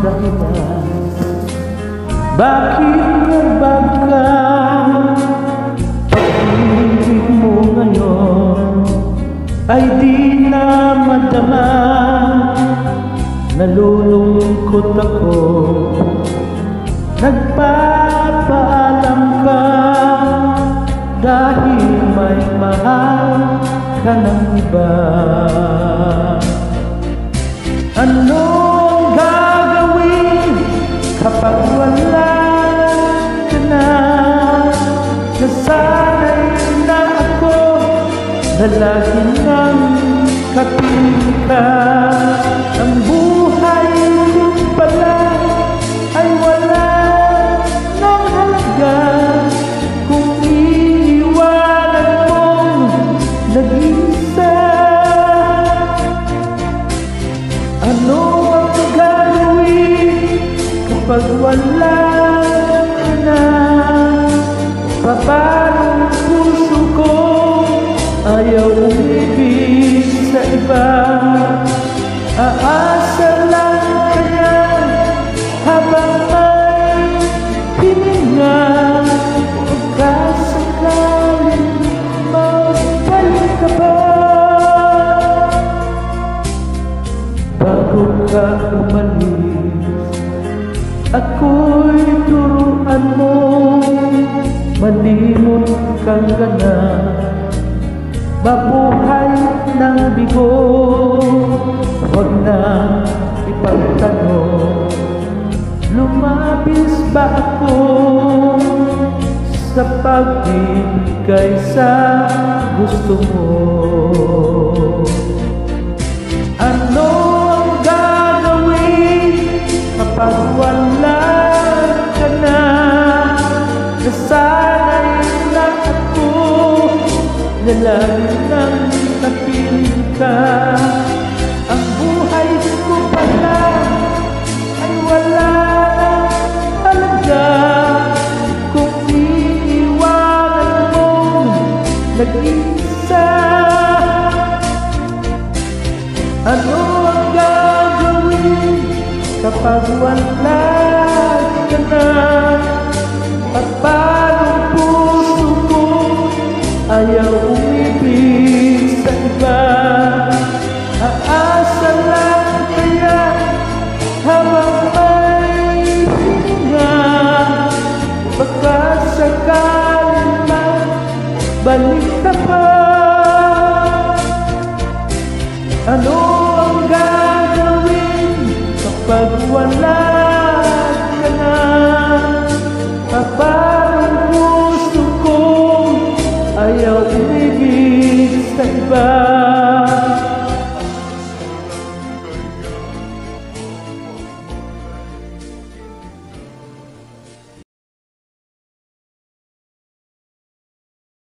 dahilan? Bakit nagbaga pag-ibig mo ngayon ay di na madama? Nalulungkot ako, nagpapaalam ka dahil may mahal ka ng iba. Anong gagawin kapag wala ka na? Nasanay na ako na lagi nang kapiling ka. Ang buhay ko pala ay wala ng halaga kung iiwanan mong nag-iisa. Ano ang gagawin kapag wala ka na? Paano ang puso ko ayaw umibig sa iba? Aasa lang kaya habang may hininga, pagkasakaling magbalik ka ba? Bago ka umalis, ako'y turuan mo, malimot kang ganap, mabuhay ng bigo. Huwag na ipagtanong, lumabis ba ako sa pagbibigay sa gusto mo? Ano ang gagawin kapag wala ka na? Nasanay na ako na lagi nang napiling ka. Ang buhay ko pala ay wala ng halaga kung iiwanan mong nag-iisa. Ano ang gagawin kapag wala ka na? At parang puso ko ayaw umibig sa iba. Aasa lang kaya habang may hininga, baka sakaling magbalik ka pa. Ano ang gagawin kapag wala ka na? Parang puso ko ayaw umibig sa iba.